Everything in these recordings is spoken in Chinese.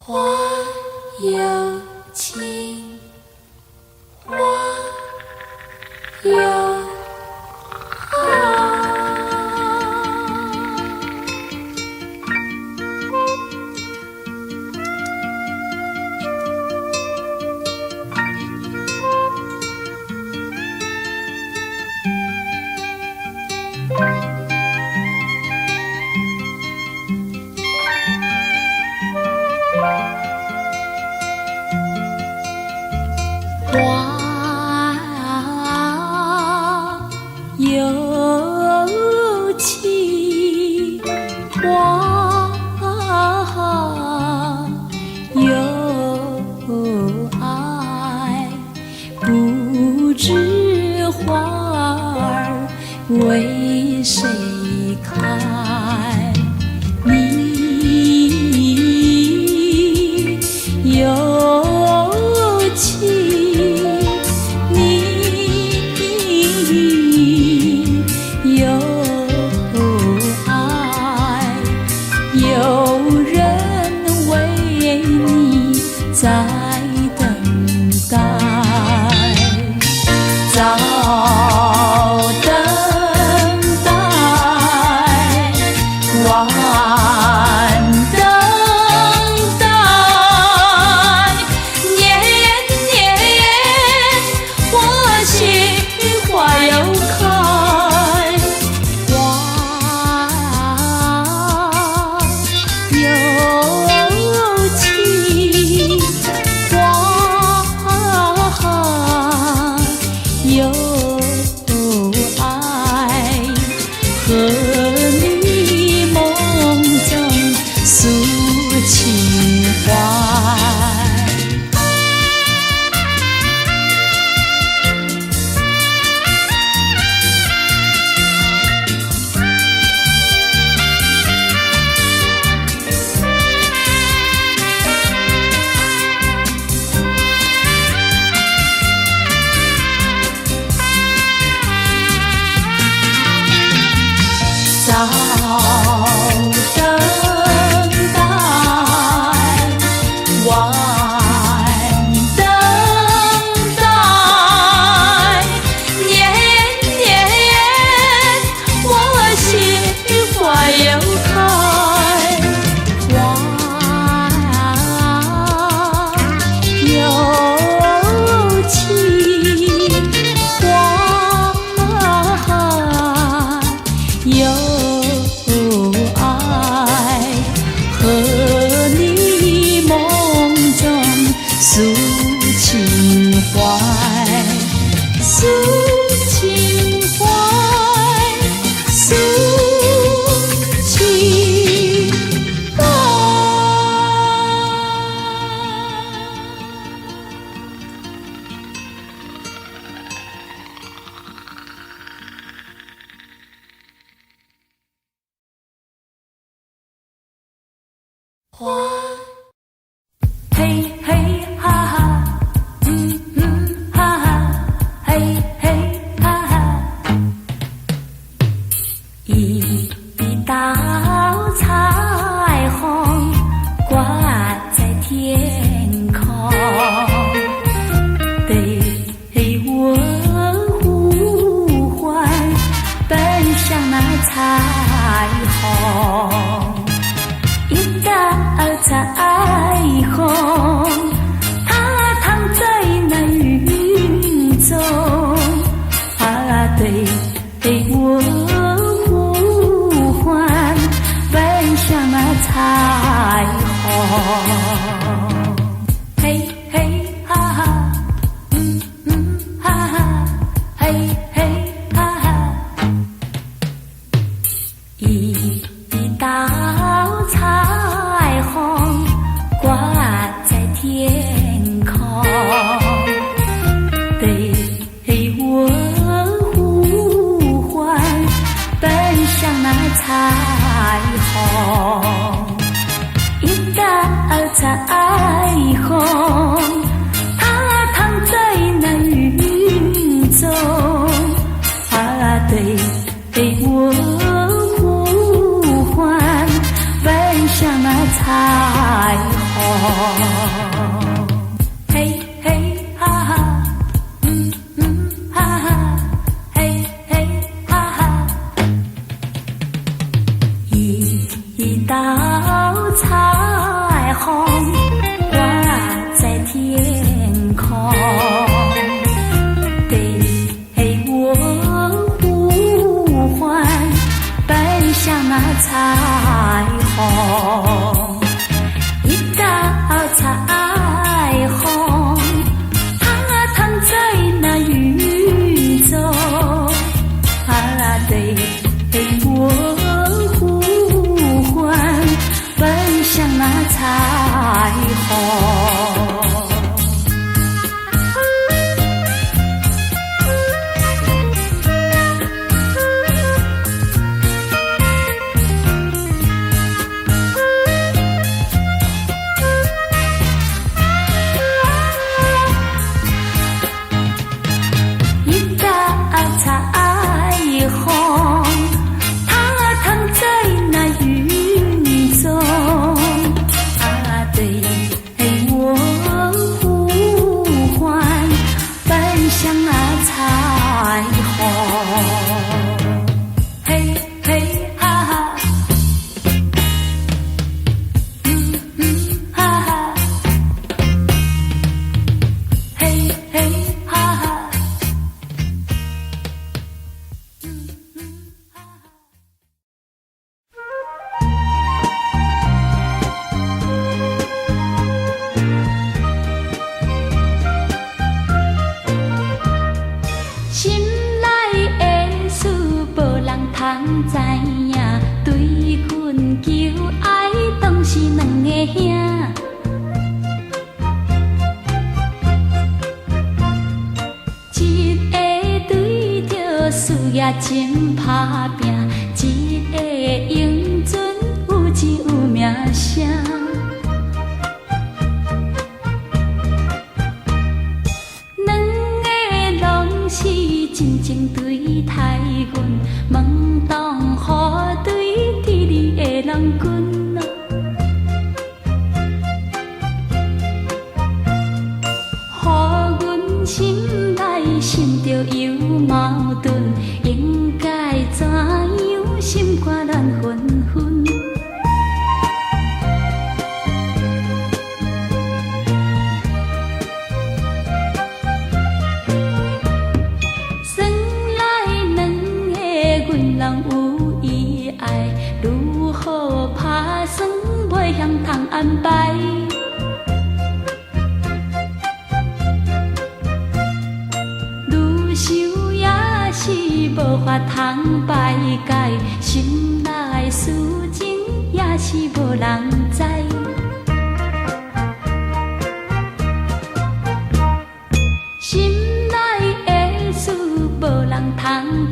花有情，花有爱。为谁开？你有情，你有爱，有人为你在等待。和你梦中诉情怀。早等待，晚等待，年年我心花又开，花有情，花有诉情怀，诉情怀，诉情怀。花，嘿嘿。一道彩虹挂在天空，对我呼唤，奔向那彩虹。一道彩虹，它躺在那云中，对我像那彩虹，嘿嘿哈哈，哈哈，嘿嘿哈哈。一道彩虹挂在天空，对我呼唤，奔向那彩虹。一道彩虹，它躺在那云中，对我呼唤，奔向那彩虹。虹挂在天空，对我呼唤，奔向那彩虹，一道彩虹，它躺在那雨中，对我呼唤，奔向那彩虹。情打拼，一个英俊有钱有名声，两个拢是真情对待阮，问东雨对地里的人君啊，予阮心内心着有矛盾。怎样心肝乱纷纷？算来两个阮人有意爱，如何打算袂晓通安排？愈想也是无法通排解，心内事情也是无人知。心内的事无人通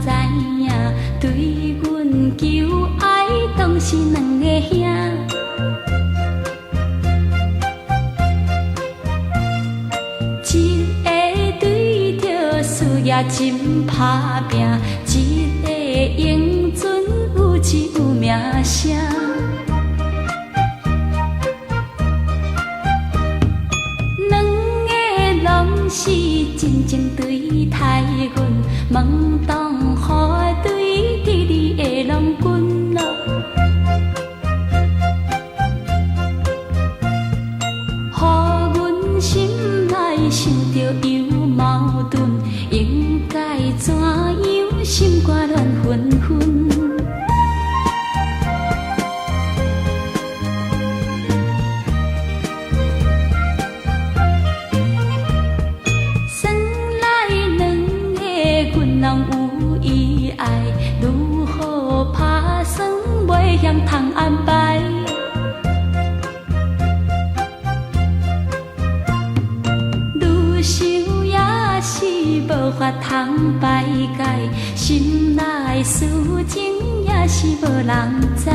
知影，对阮求爱当是两个兄。一个对着事业真打拼，一个英俊有钱有名声。两个拢是真情对待阮，问东雨对地里的人君啊。心着有矛盾，应该怎样心肝乱纷纷？算来两个阮人有意爱，如何打算袂晓通安排？无法通排解，心内事情也是无人知。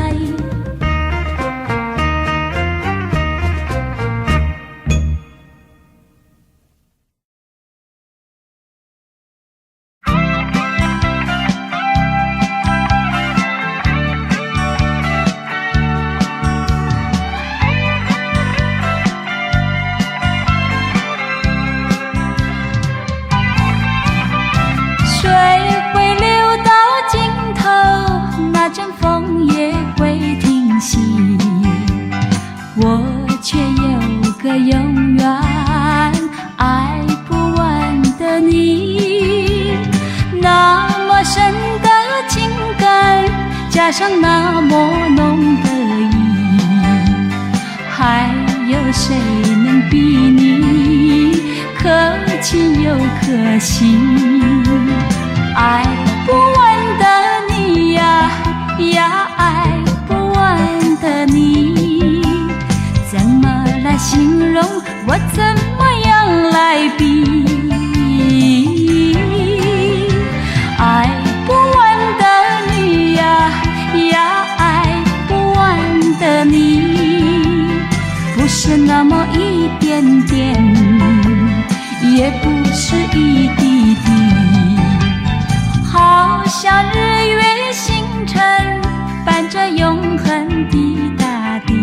我却个永远爱不完的你，那么深的情感，加上那么浓的意，还有谁能比你可亲又可惜？爱不完的你呀呀，爱不完的你，怎么来形容？我怎么样来比？爱不完的你呀呀，爱不完的你，不是那么一点点，也不是一滴滴，好像日月星辰伴着永恒的大地，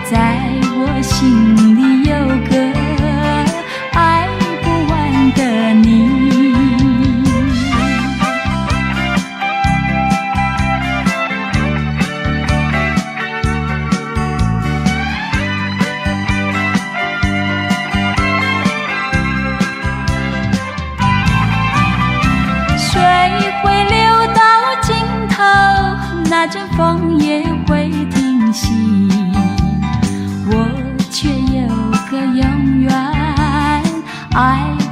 在我心里有个爱不完的你。水会流到尽头，那阵风也会停息，我却有个永远爱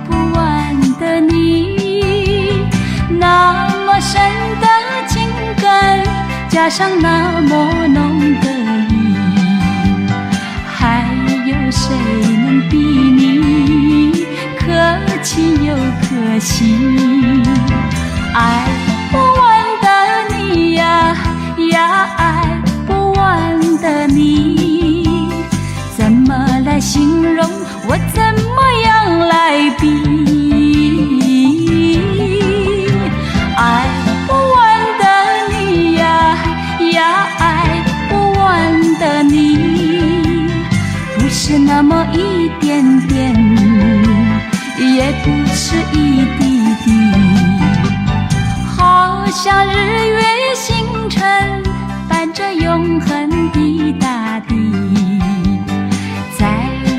不完的你，那么深的情感，加上那么浓的意，还有谁能比你可亲又可惜？爱不完的你呀呀，爱不完的你，怎么来形容？我怎么样来比？爱不完的你呀呀，爱不完的你，不是那么一点点，也不是一滴滴，好像日月星辰伴着永恒的大地，在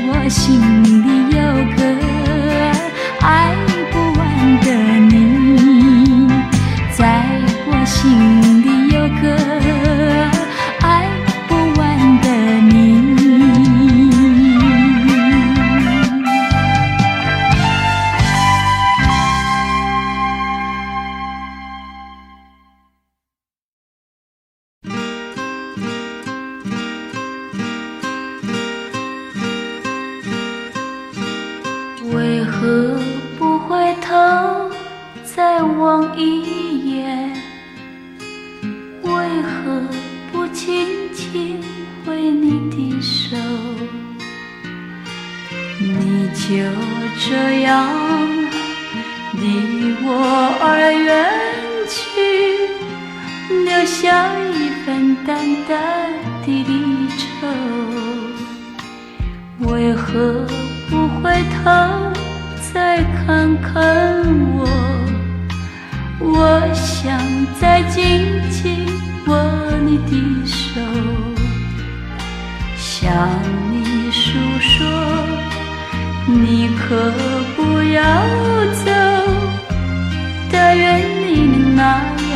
我心里有个爱不完的你，在我心里有个爱不完的你。为何不回头再望一眼？为何不轻轻挥你的手？你就这样离我而远去，留下一份淡淡的离愁。为何不回头再看看我？我想再紧紧握你的手，向你诉说，你可不要走，但愿你能那样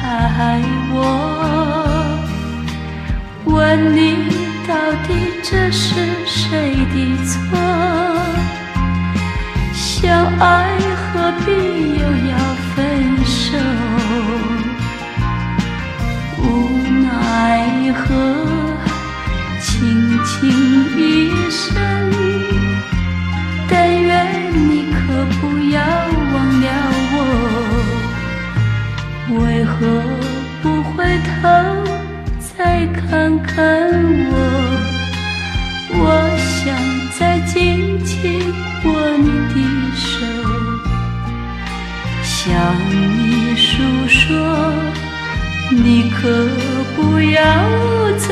爱我。问你到底这是谁的错？相爱何必又要分手？无奈何，轻轻一声，但愿你可不要忘了我。为何不回头再看看我？我想再紧紧握你的手，向你诉说，你可不要走，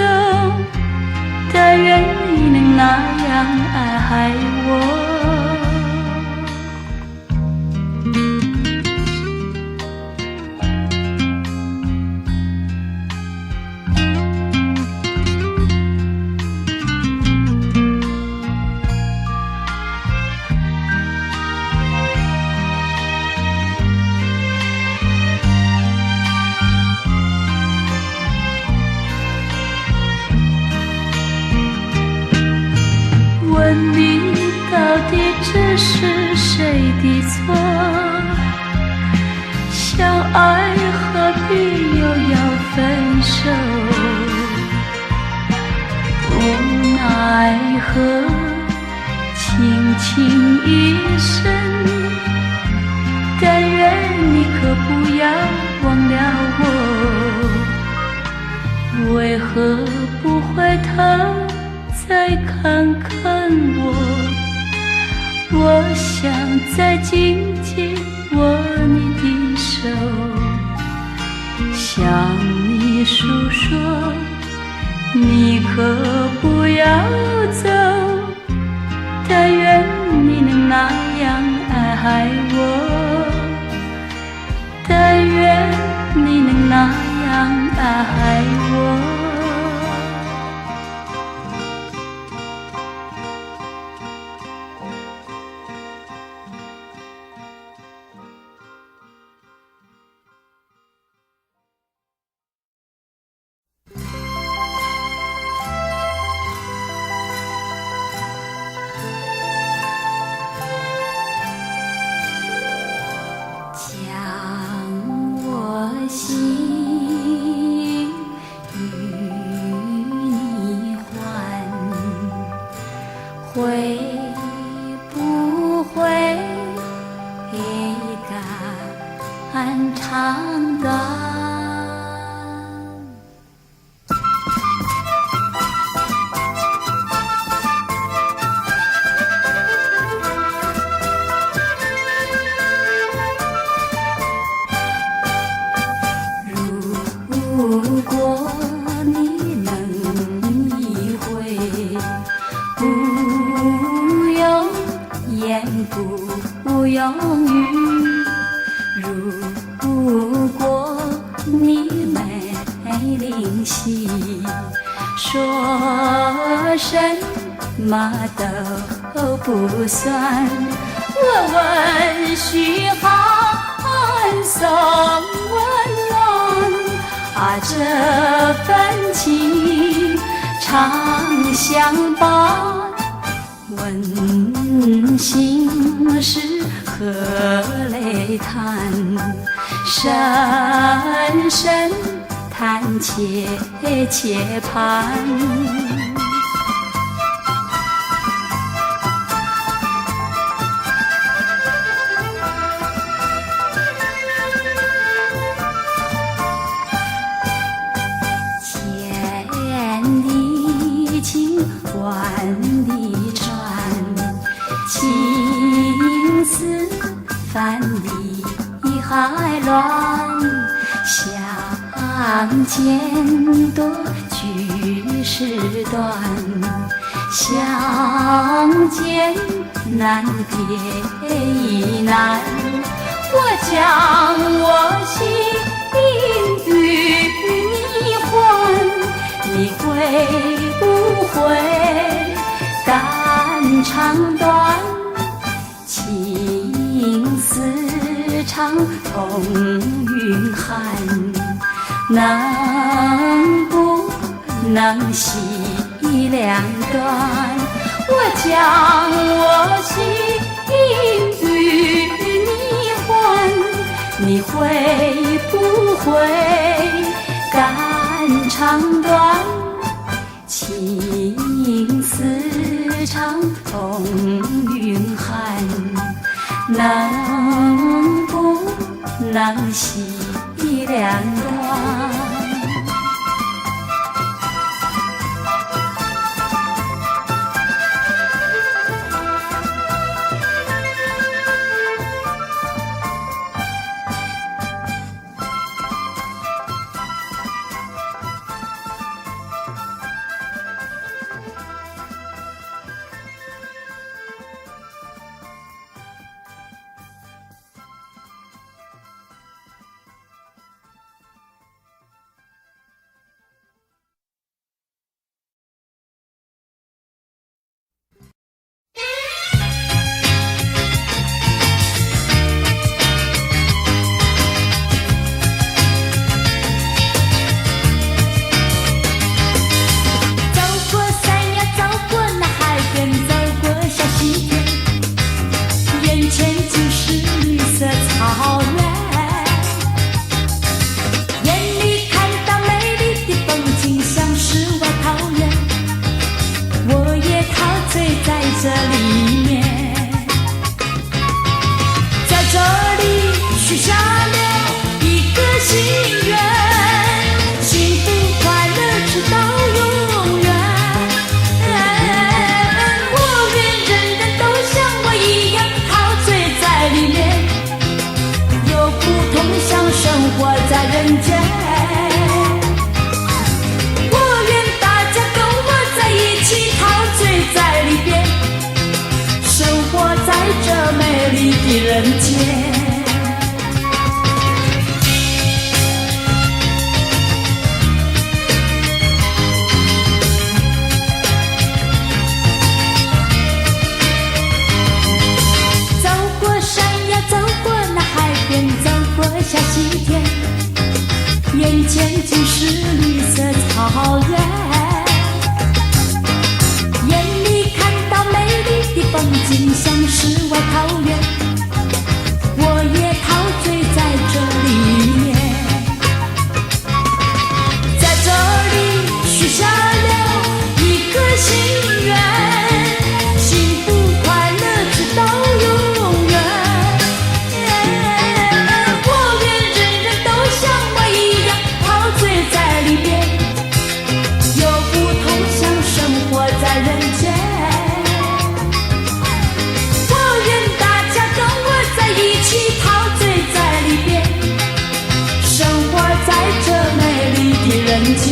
但愿你能那样爱我。分离到底只是谁的错？相爱何必又要分手？无奈何，轻轻一声，但愿你可不要忘了我。为何不回头再看看我？我想再紧紧握你的手，向你诉说，你可不要走，但愿你能那样爱我，但愿你能那样爱我。会不会肝肠断？如果你能意会，不用言，不用语。如果你没灵犀，说什么都不算。我温煦寒送温暖，啊，这份情长相伴。温馨时何泪叹，深深叹切切盼。千里情，万里船，情丝泛里海乱。相见多，聚时短，相见难，别亦难。我将我心与你还，你会不会肝肠断？情丝长，痛云寒，能不能惜两端？我将我心与你还，你会不会肝肠断？情丝长，痛云寒，能不能惜两端？这里面，在这里许下了一个心愿，幸福快乐直到永远。我愿人人都像我一样陶醉在里面，有不同享生活在人间。在这美丽的人间，走过山呀，走过那海边，走过小溪田，眼前尽是绿色草原。风景像世外桃源，我也陶醉在这里面，在这里许下了一个心愿，幸福快乐直到永远。我愿人人都像我一样陶醉在里面，有不同享生活在人间。一起陶醉在里边，生活在这美丽的人间。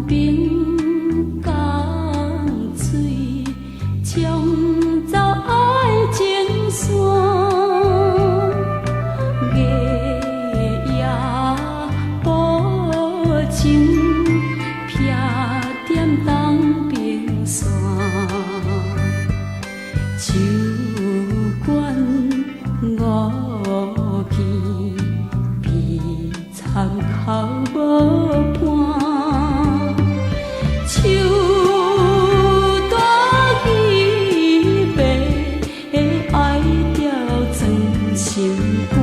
冰降水，冲走爱情线，夜夜无情，劈点东平线，手管五更，鼻参口无伴。手大鱼白，爱着装心肝。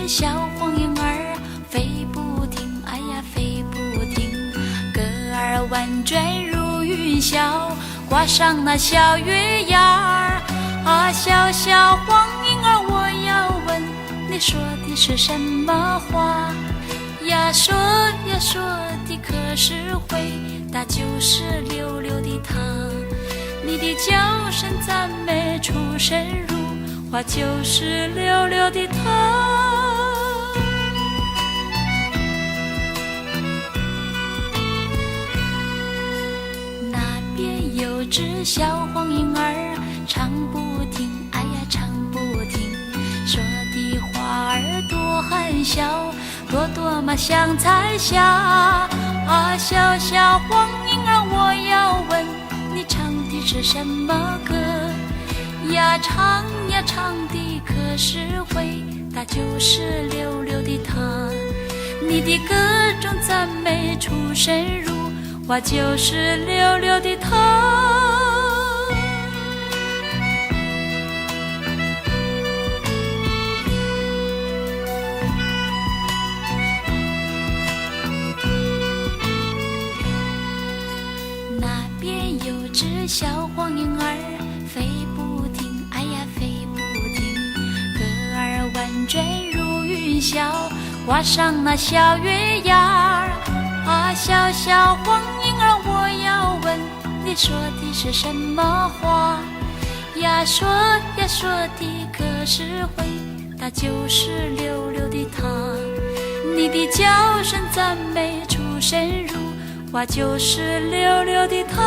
小黄莺儿飞不停，哎呀飞不停，歌儿婉转如云霄，挂上那小月牙儿。啊，小小黄莺儿，我要问你说的是什么话呀？说呀说的可是回答就是溜溜的她。你的叫声赞美出神入化，就是溜溜的她。有只小黄莺儿唱不停，哎呀唱不停，说的话儿多含笑，朵朵嘛像彩霞。啊，小小黄莺儿，我要问你唱的是什么歌呀？唱呀唱的可是回答就是溜溜的她。你的歌中赞美出神入化，就是溜溜的她。那边有只小黄莺儿飞不停，哎呀飞不停，歌儿婉转如云霄，挂上那小月牙儿。啊，小小黄莺儿，我要问你说的是什么话呀？说呀说的可是回答就是溜溜的她。你的叫声赞美出神入化，就是溜溜的她。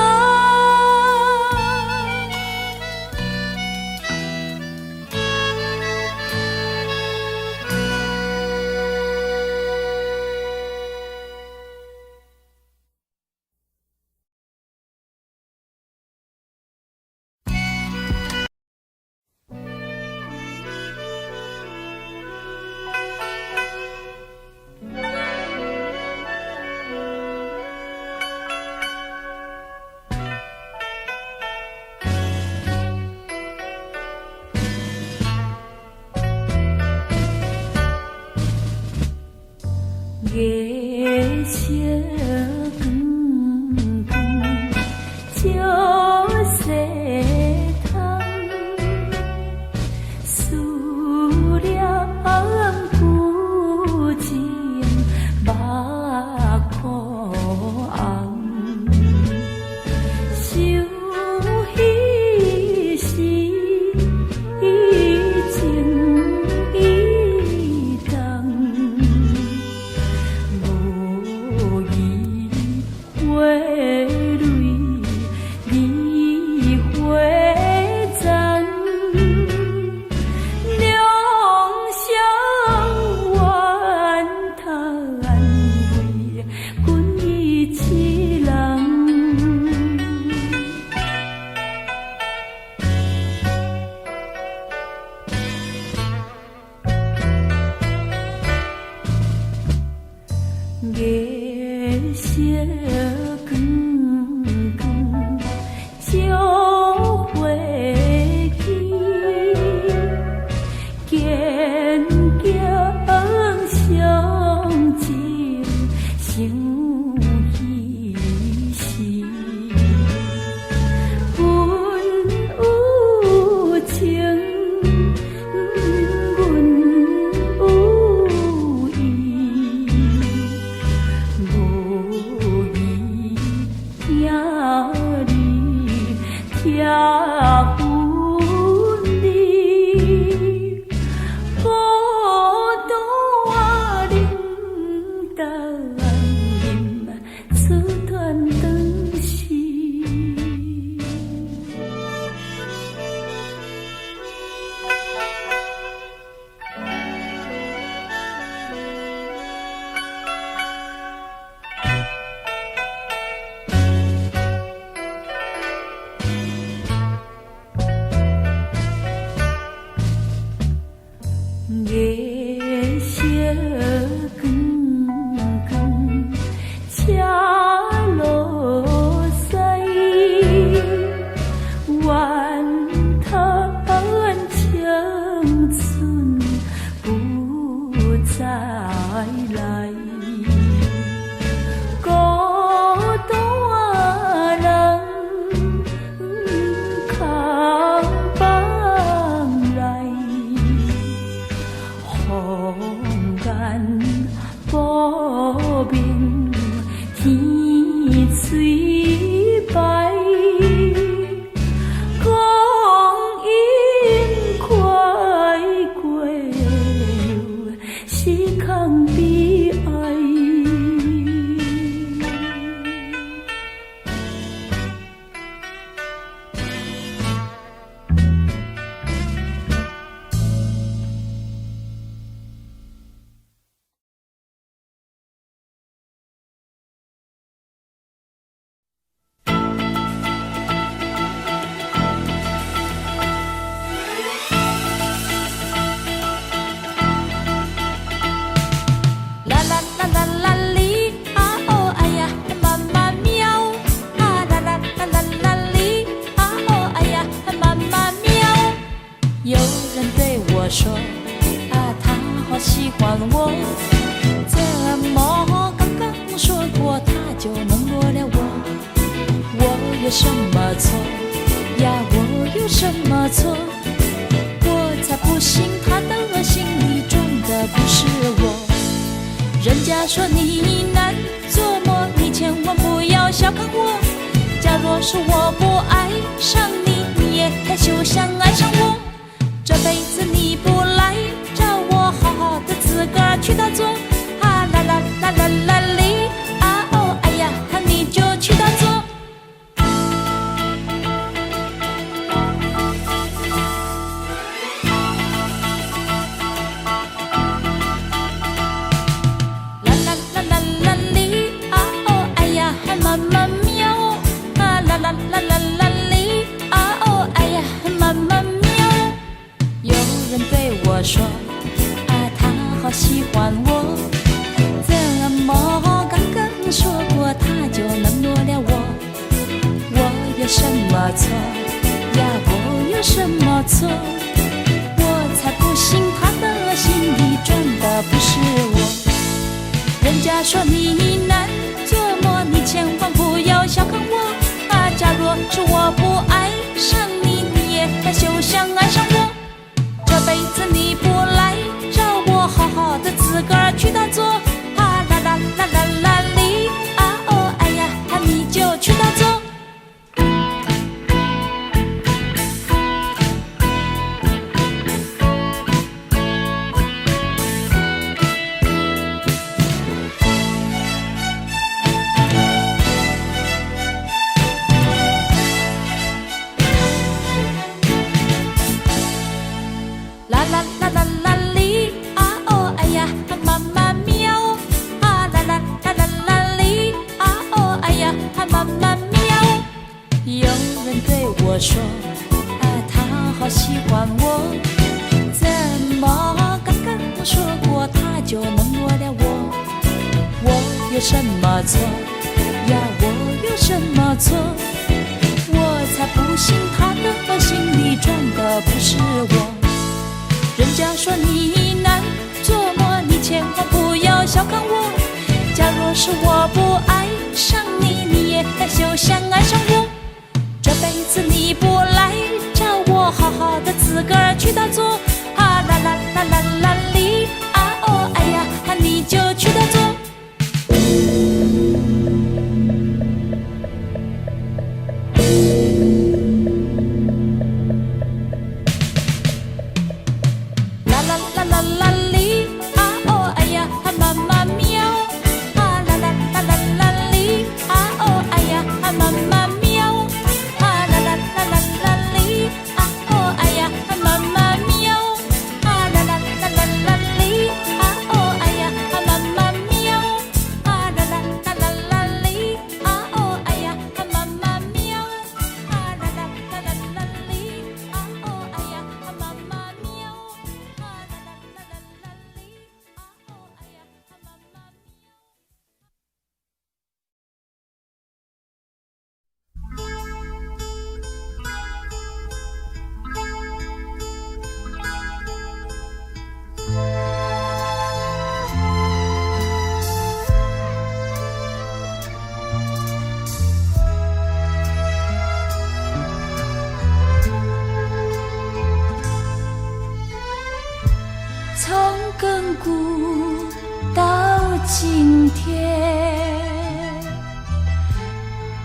月色光光，照西窗，思念旧情目眶红，想彼时情意重。月色光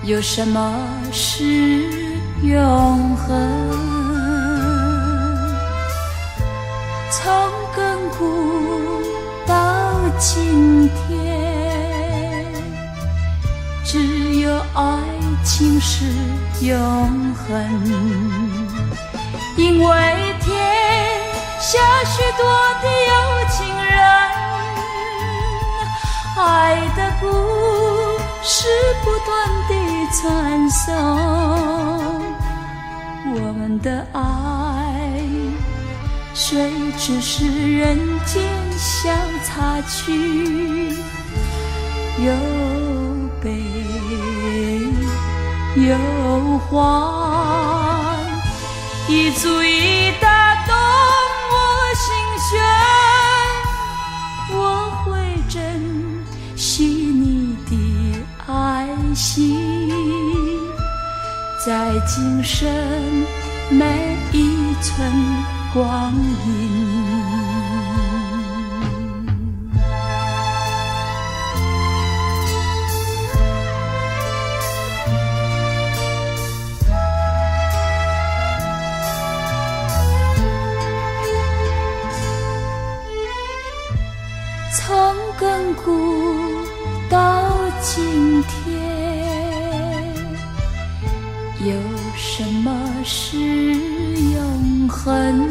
有什么是永恒？从亘古到今天，只有爱情是永恒。因为天下许多的有情人，爱的故事不断地传颂，我们的爱虽只是人间小插曲，又悲又欢，已足以打动我心弦。我会珍惜你的爱惜，在今生每一寸光阴。从亘古到今天，有什么是永恒？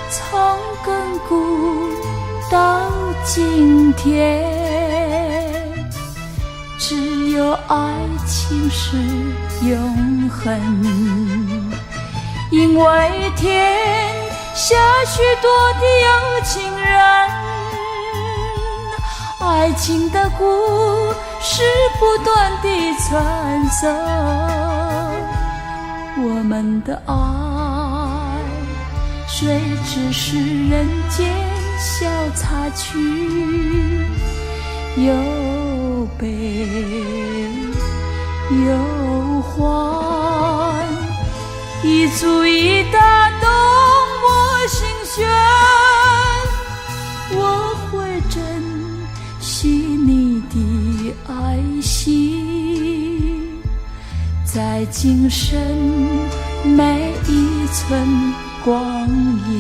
从亘古到今天，只有爱情是永恒。因为天下许多的有情人，爱情的故事不断地传颂，我们的爱虽只是人间小插曲，又悲又欢，已足以打动我心弦。我会珍惜你的爱惜，在今生每一寸光阴。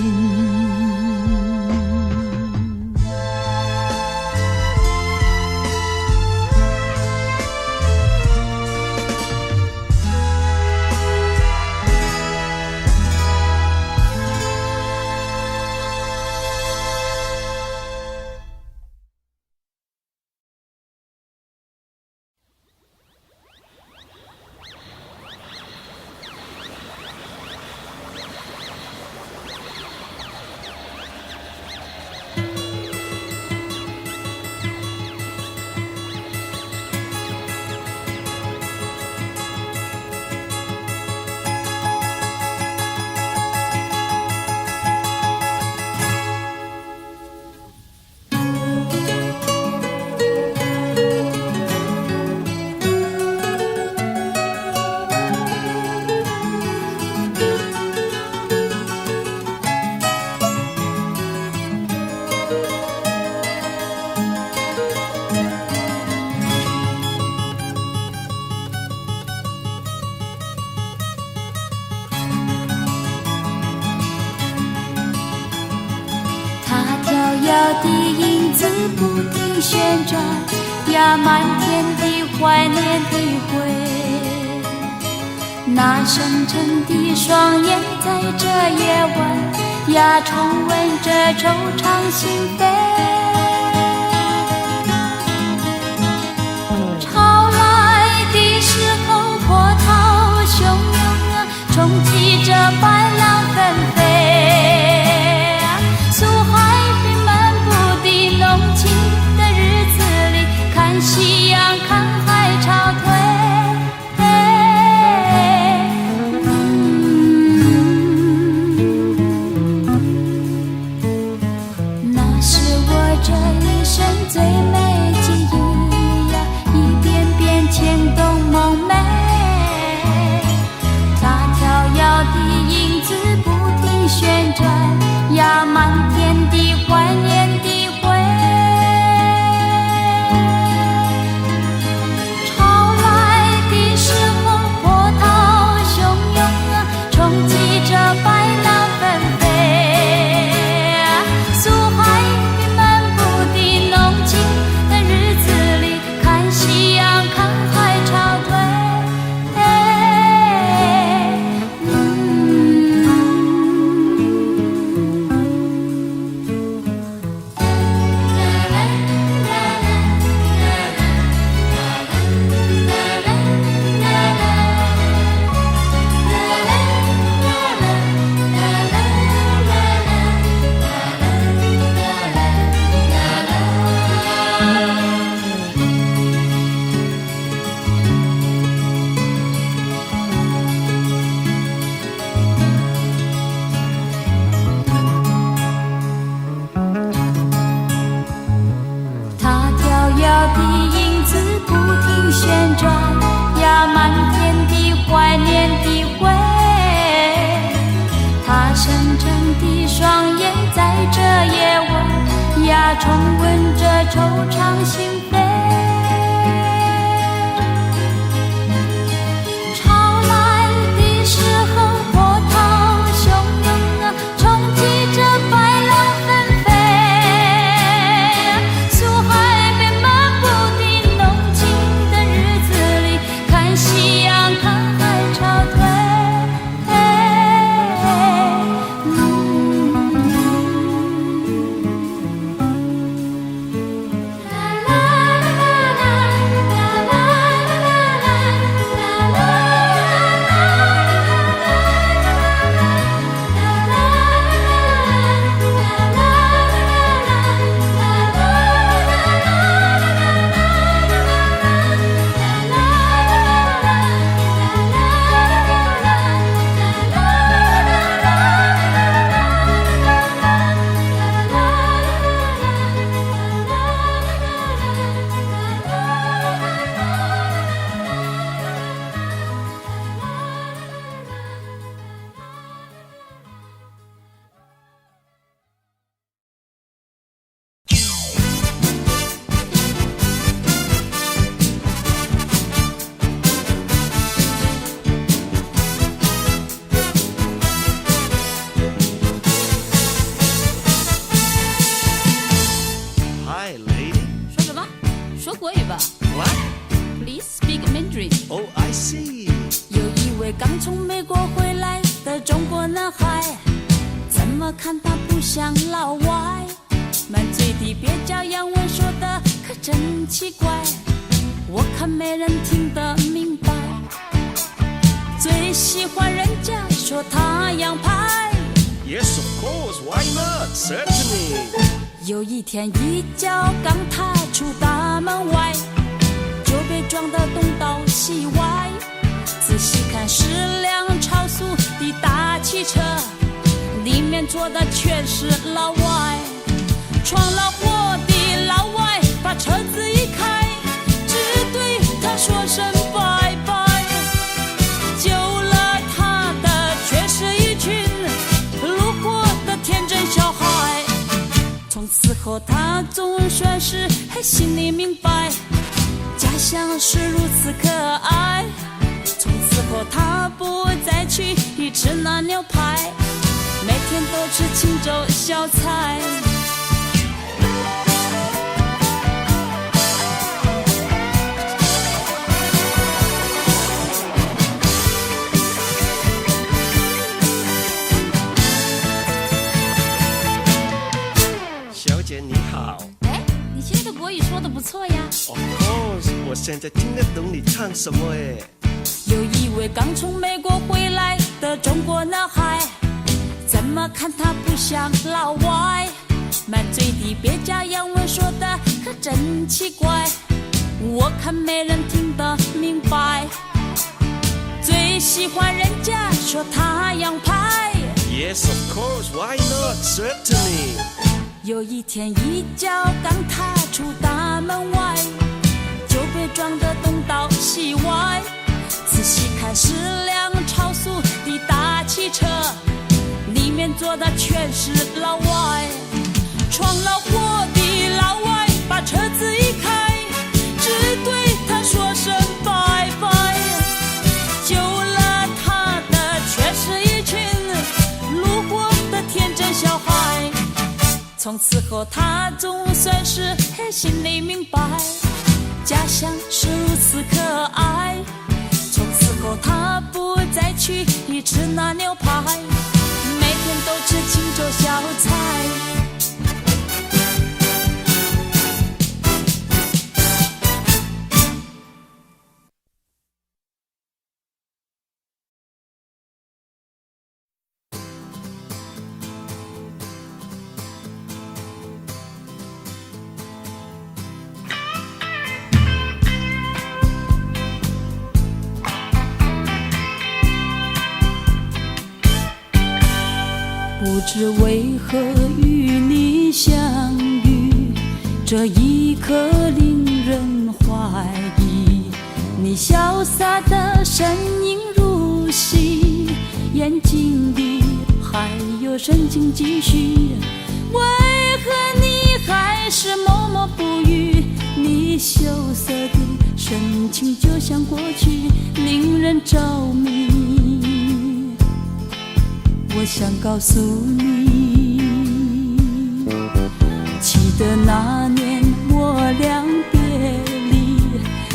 的影子不停旋转，呀，漫天的怀念的灰。那深沉的双眼在这夜晚，呀，重温着惆怅心扉。潮来的时候波涛汹涌，冲击着白浪纷飞。夕阳看海潮退，那是我的影子不停旋转，呀，漫天的怀念的回，他深沉的双眼在这夜晚呀，重温着惆怅心扉。潮来的时候波涛汹涌啊，冲击着白浪纷飞，苏海边漫步的浓情的日子里，看夕阳看海潮退。刚从美国回来的中国男孩，怎么看他不像老外？满嘴的蹩脚洋文说的可真奇怪，我看没人听得明白。最喜欢人家说他洋派。 Yes, of course, why not? Certainly. 有一天一脚刚踏出大门外，就被撞得东倒西歪。仔细看是辆超速的大汽车，里面坐的全是老外。闯了祸的老外把车子一开，只对他说声拜拜。救了他的却是一群路过的天真小孩。从此后他总算是心里明白，家乡是如此可爱。从此后他不再去吃那牛排，每天都吃清粥小菜。小姐你好。哎，你现在的国语说得不错呀。Of course， 我现在听得懂你唱什么哎。有一位刚从美国回来的中国男孩，怎么看他不像老外？满嘴的蹩脚洋文说的可真奇怪，我看没人听得明白。最喜欢人家说他洋派。Yes, of course, why not? Certainly. 有一天一脚刚踏出大门外，就被撞得东倒西歪。仔细看是辆超速的大汽车，里面坐的全是老外。闯了祸的老外把车子一开，只对他说声拜拜。救了他的却是一群路过的天真小孩。从此后他总算是心里明白，家乡是如此可爱。从此后他不再去吃那牛排，每天都吃清粥小菜。不知为何与你相遇，这一刻令人洒的身影如洗，眼睛里还有深情继续。为何你还是默默不语？你羞涩的神情就像过去，令人着迷。我想告诉你，记得那年我俩别离，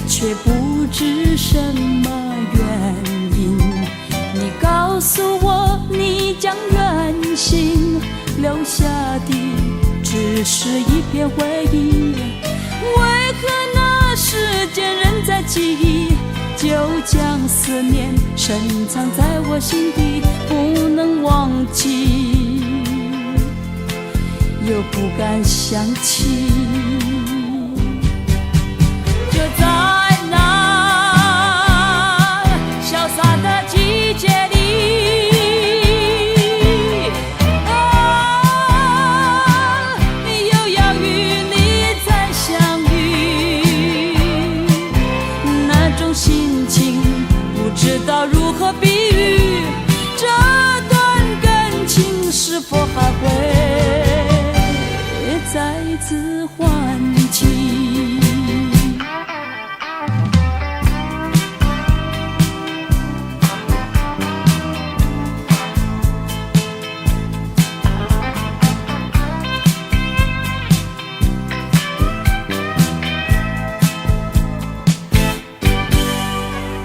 却不知什么原因。你告诉我，你将远行，留下的只是一片回忆。为何那时间仍在记忆，就将思念深藏在我心底，不能忘记，又不敢想起。就在那潇洒的季节里，又要与你再相遇，那种心情不知道如何比喻，这段感情是否还会再次唤起？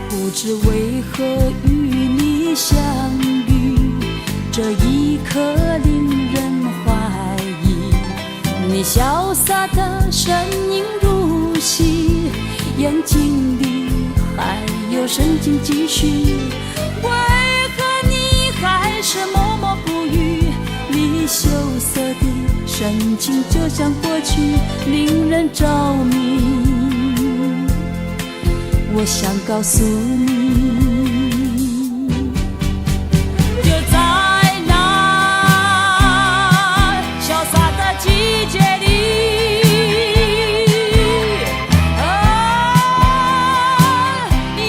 不知为何与你相遇，这一刻令人怀疑。你潇洒的身影如洗，眼睛里还有深情继续。为何你还是默默不语？你羞涩的神情就像过去，令人着迷。我想告诉你，就在那潇洒的季节里，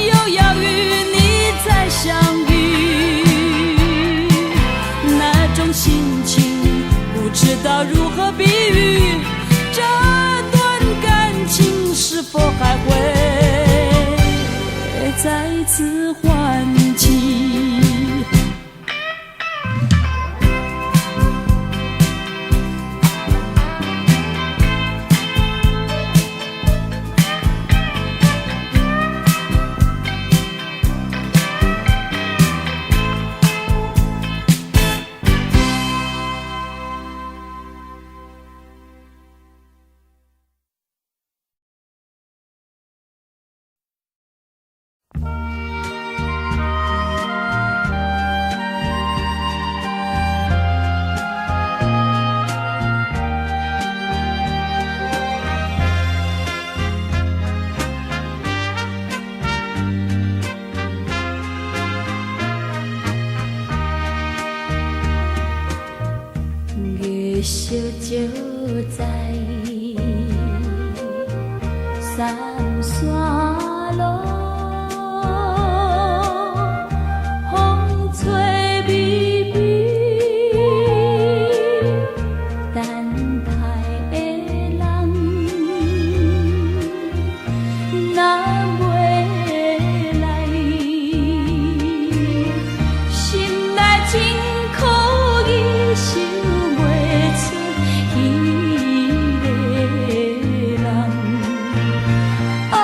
又要与你再相遇，那种心情不知道如何比喻，这段感情是否还会再次唤起？月烧照在三山路，风吹微微，等待的人若袂来，心内真苦意想袂出彼个人。啊，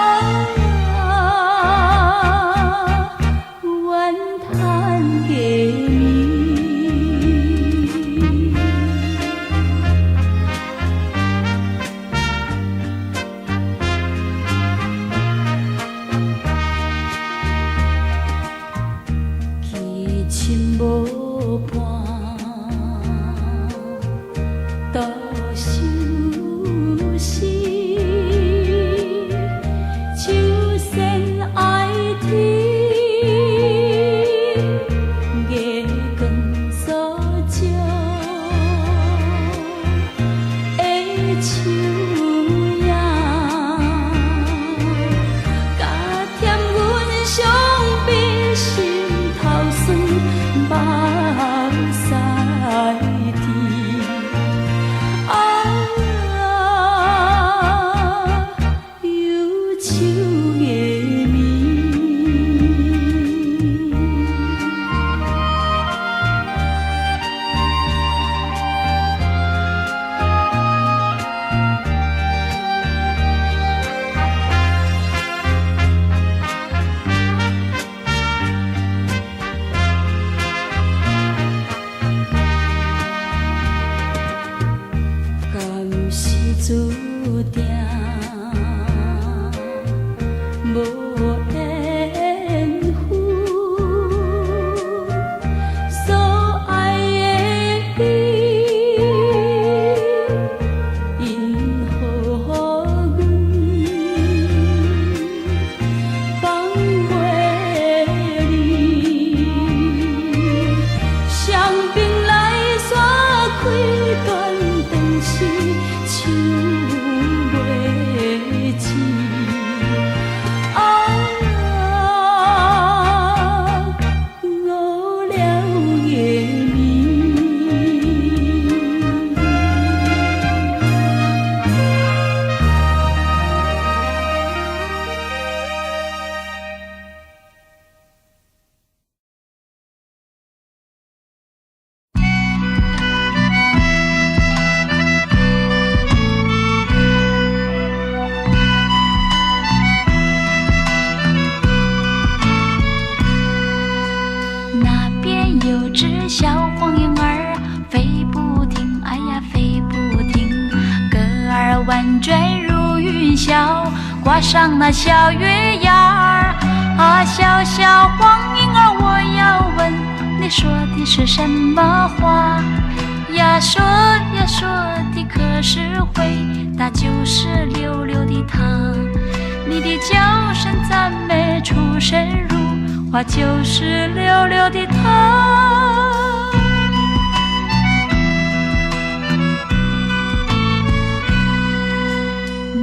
画上那小月牙儿啊，小小黄莺儿，我要问你说的是什么话呀？说呀说的可是回答就是溜溜的她，你的叫声赞美出神入化，就是溜溜的她。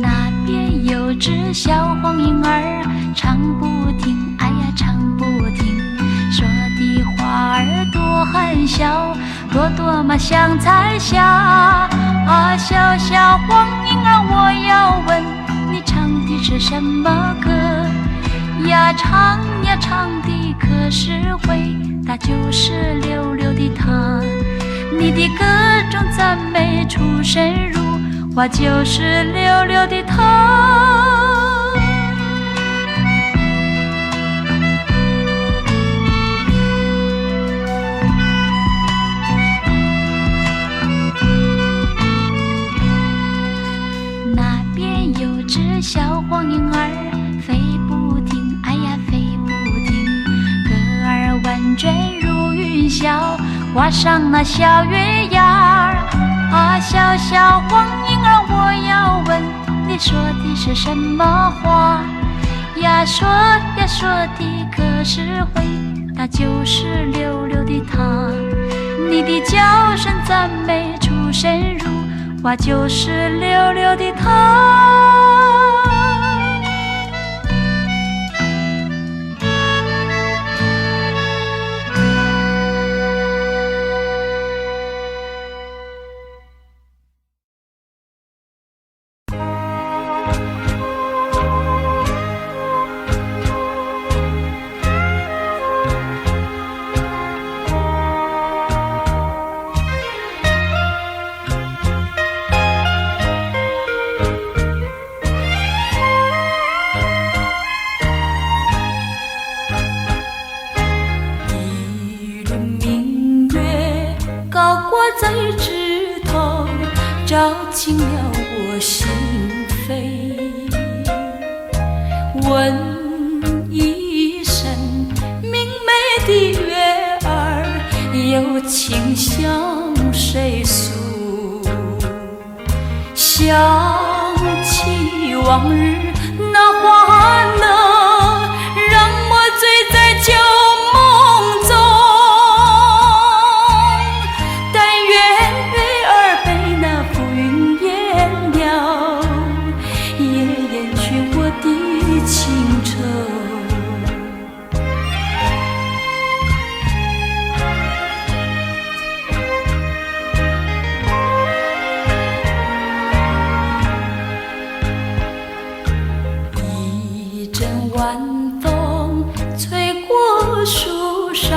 那边有只小黄莺儿，唱不停，哎呀唱不停，说的话儿多很小，多么像彩霞啊！小小黄莺儿，我要问你唱的是什么歌呀？唱呀唱的可是回答就是溜溜的她，你的歌中赞美出神入化，就是溜溜的她。小黄莺儿飞不停，哎呀飞不停，歌儿婉转如云霄，画上那小月牙儿啊，小小黄莺儿，我要问你说的是什么话呀？说呀说的可是回答就是溜溜的她，你的叫声赞美出神入化，就是溜溜的她。在枝头照进了我心扉，问一声明媚的月儿，有情向谁诉？想起往日那欢乐，让我醉在旧梦中。晚风吹过树梢，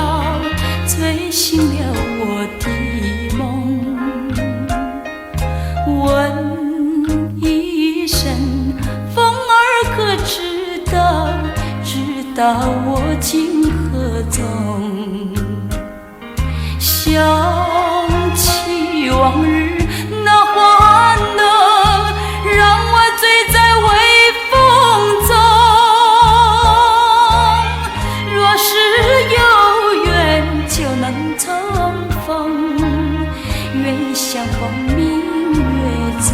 吹醒了我的梦。问一声风儿可知道，知道我今何踪？想起往日那欢乐，让我醉在微风中。愿相逢明月中，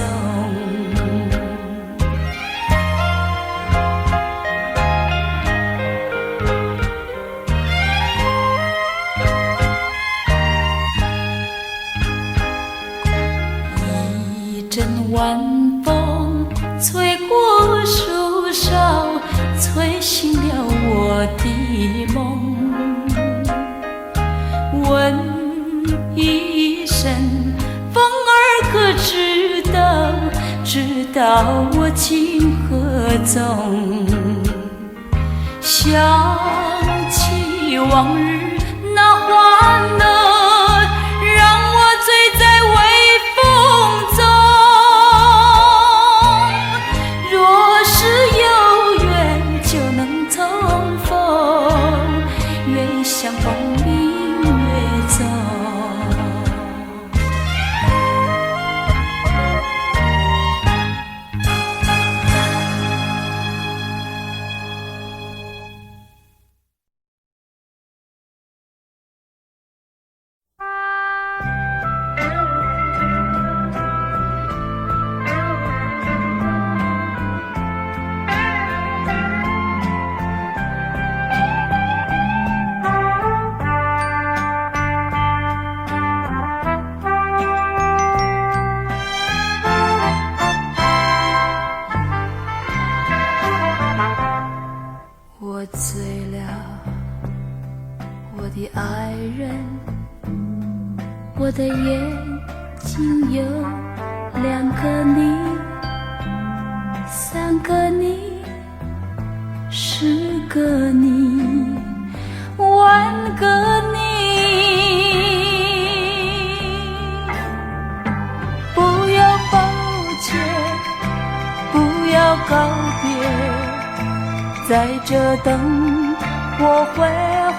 一阵晚风吹过树梢，吹醒了我的梦。问一声风儿可知道，知道我今何踪？想起往日那欢乐，让我醉在微风中。若是有缘就能重逢，愿相逢明月中。醉了，我的爱人，我的眼睛有2个你，3个你，10个你，10000个你。不要抱歉，不要告别，在这灯火辉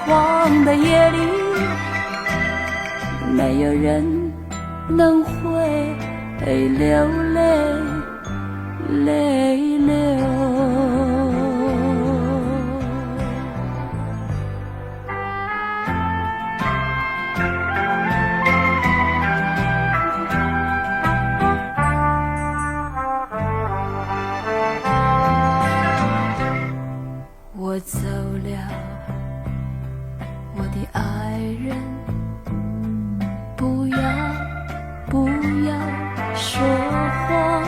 煌的夜里，没有人能会流泪泪流。我走了，我的爱人，不要说谎，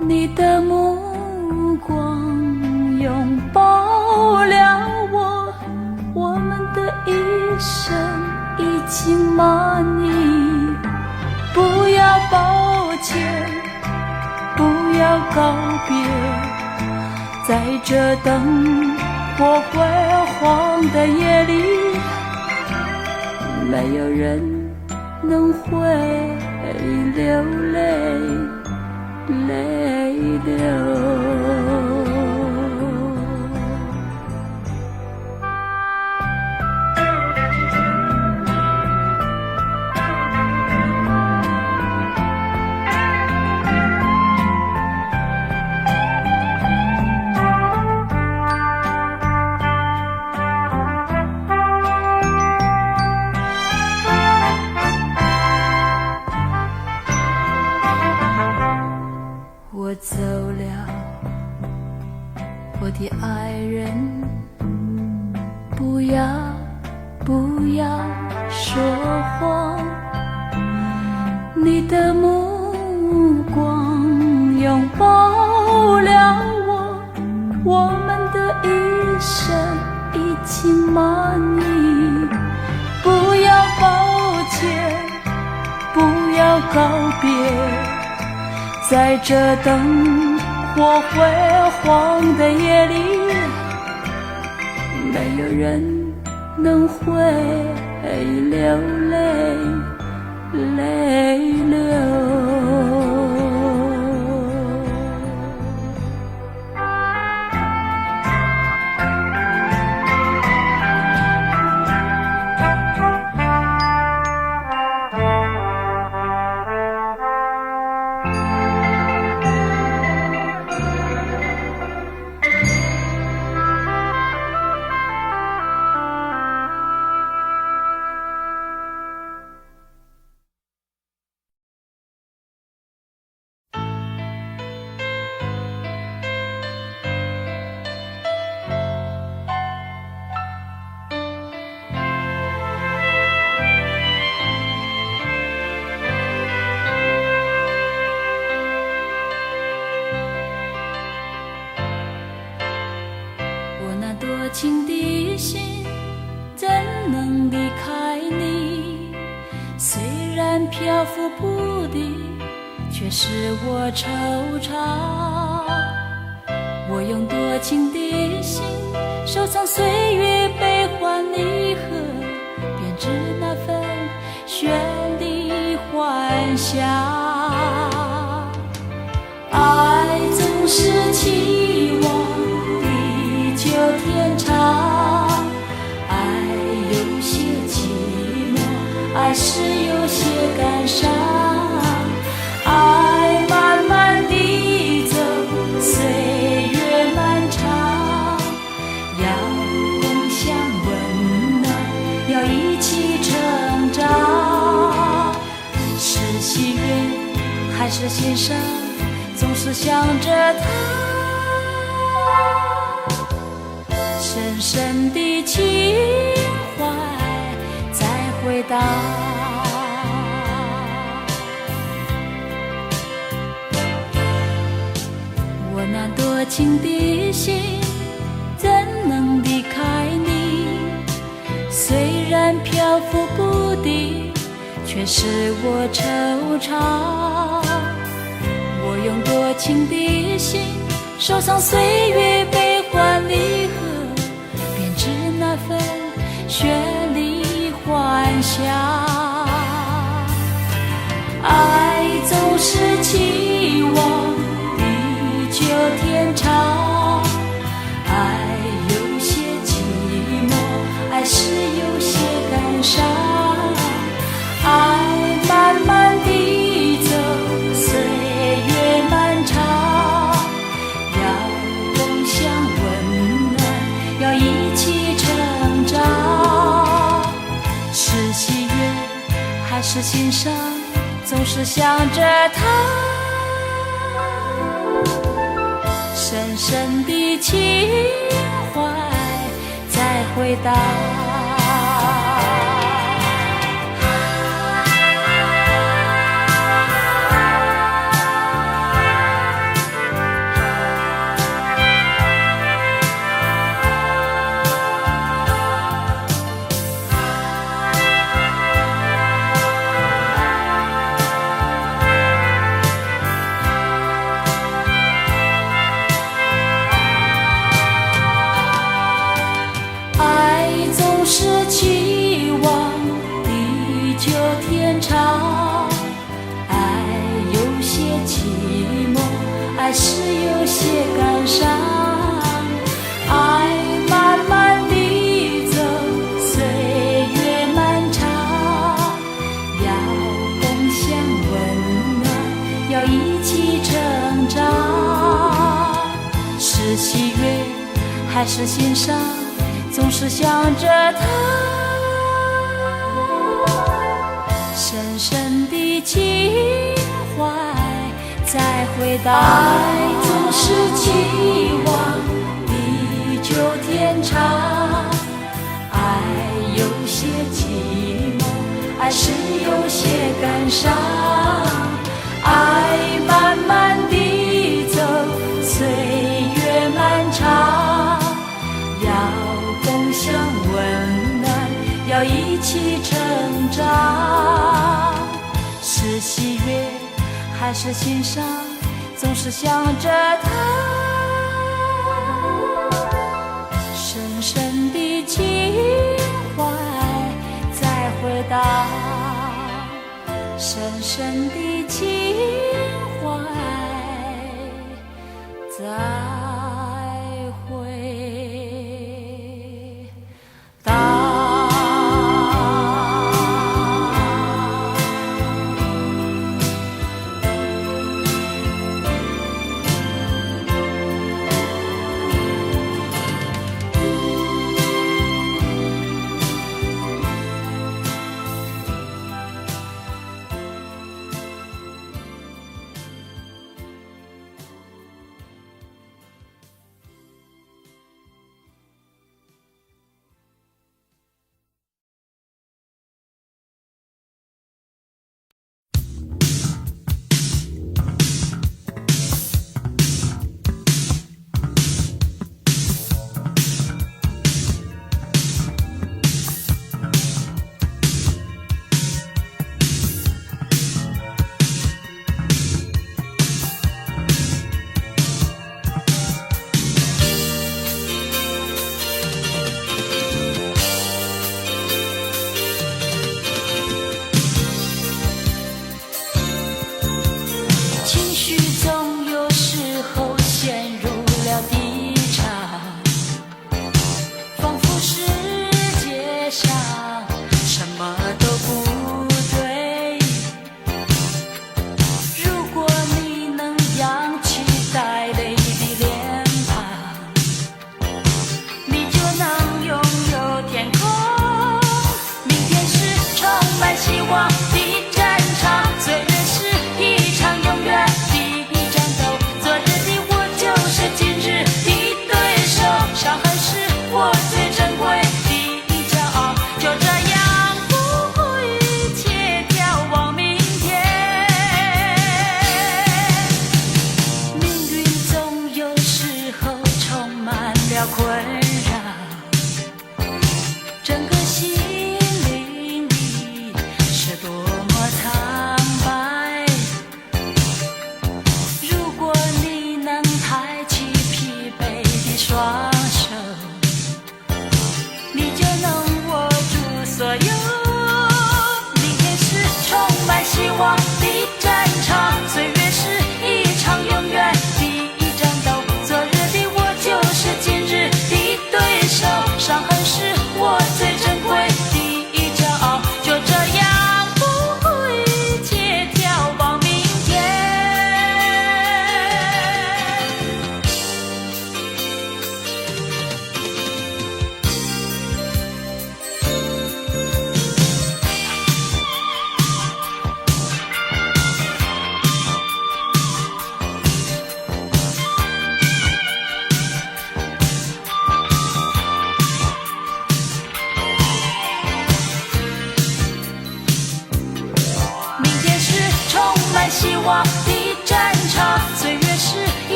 你的目光拥抱了我们的一生已经满意。不要抱歉，不要告别，在这灯火辉煌的夜里，没有人能会流泪泪流。我走了，我的爱人，不要说谎，你的目光拥抱了我们的一生已经满意。不要抱歉，不要告别，在这灯火辉煌的夜里，没有人能会流泪泪流。多情的心怎能离开你？虽然漂浮不定，却使我惆怅。我用多情的心收藏岁月悲欢离合，编织那份绚丽幻想。爱总是期望地久天长，爱有些寂寞，爱是有些感伤。爱慢慢地走，岁月漫长，要共享温暖，要一起成长。是喜悦还是欣赏，总是想着他，深深的情怀在回荡。我那多情的心漂浮不定，却使我惆怅。我用多情的心，收藏岁月悲欢离合，编织那份绚丽幻想。爱总是期望地久天长，爱有些寂寞，爱是有些感伤。爱慢慢地走，岁月漫长，要共享温暖，要一起成长。是喜悦还是心伤，总是想着他，深深的情怀在回荡。爱是有些感伤，爱慢慢地走，岁月漫长，要共享温暖，要一起成长。是喜悦还是心伤，总是想着他，深深的情怀在回荡。爱总是期望地久天长，爱有些寂寞，爱是有些感伤。爱慢慢地走，岁月漫长，要共享温暖，要一起成长。是喜悦还是心伤，总是想着他，深深的情怀在回荡，深深的情怀在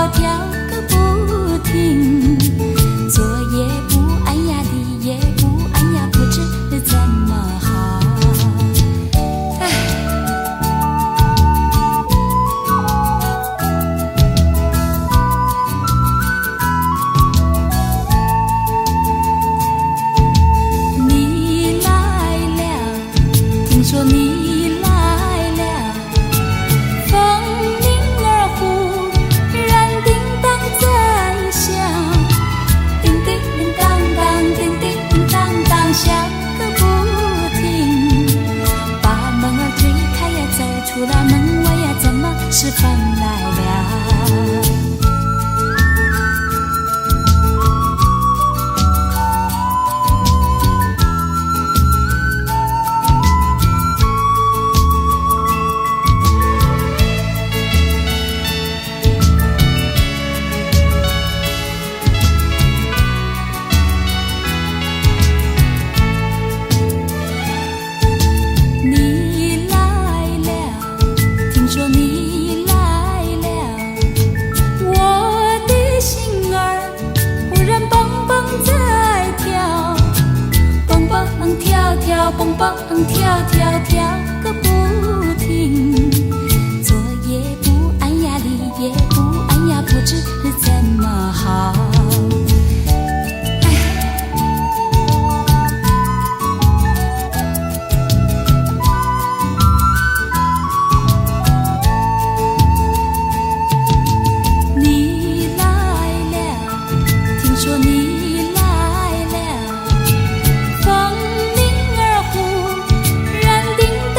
跳跳个不停，左也不按呀，右也不按呀，不知怎么好。你来了，听说你来了，风铃儿忽然叮当在响，叮叮当当，叮叮当当，响个不停。把门儿推开呀，走出了门外呀，怎么是风来了？你来了，听说你来了，我的心儿忽然蹦蹦在跳，蹦蹦跳跳，蹦蹦跳跳，跳个不停。左也不按呀，右也不按呀，不知怎么好。你来了，听说你来了，风铃儿忽然叮当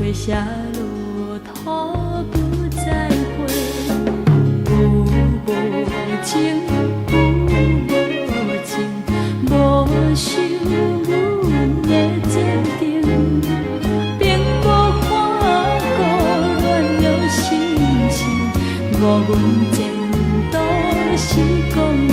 回下路途不再回，有无情，有无情，无收阮的坚定，并无看过阮的心情，误阮前途是光明。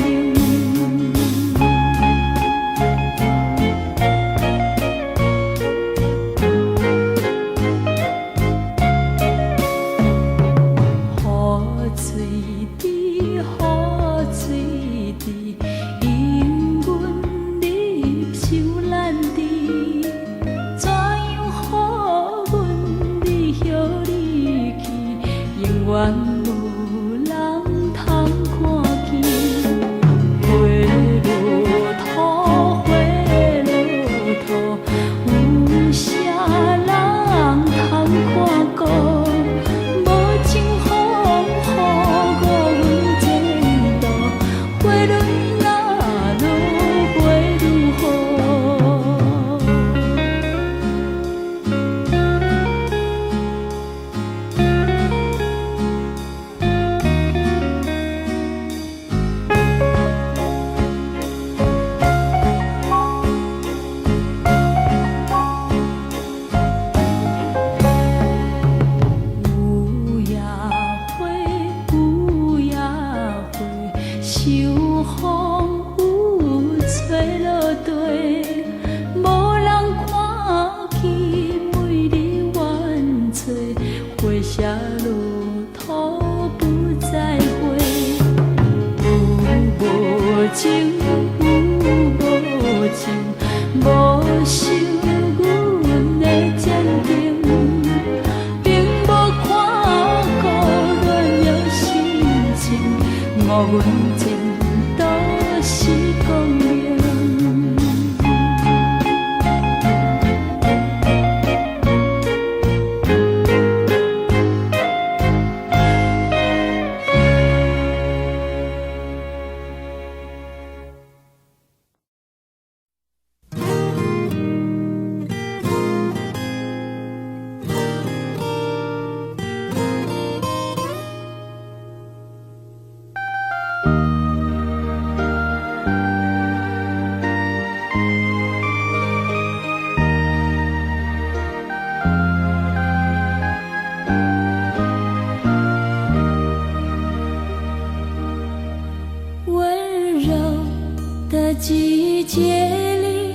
季节里，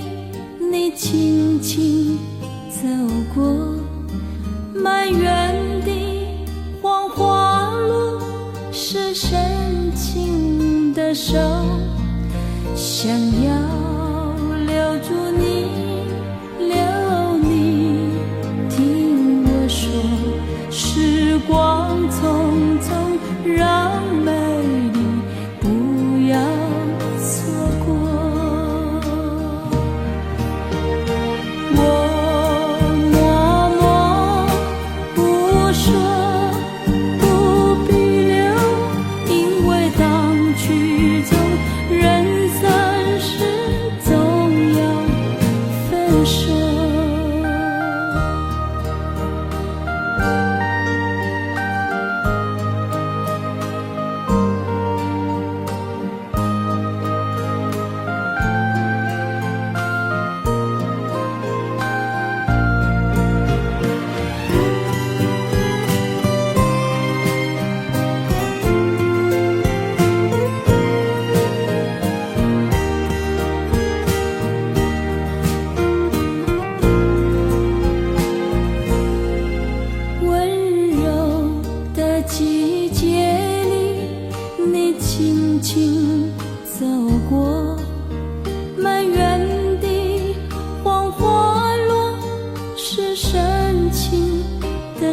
你轻轻走过，满园的黄花路是深情的手，想要留住你，留你，听我说，时光匆匆，让美丽不要错过。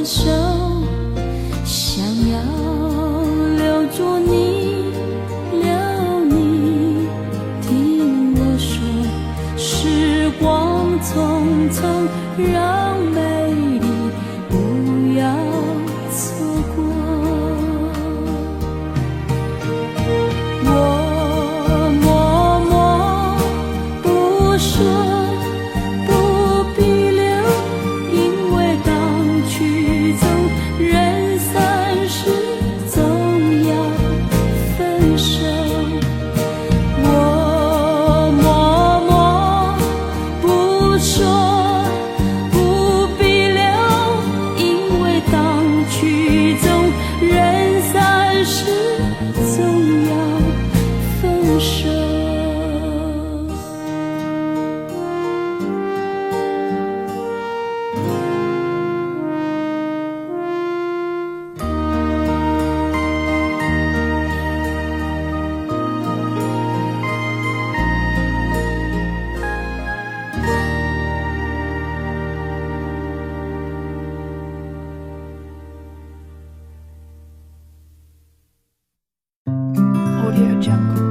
手想要留住你，留你，听我说，时光匆匆，让美丽不要错过。我默默不说，不必留，因为当 Audio Jungle。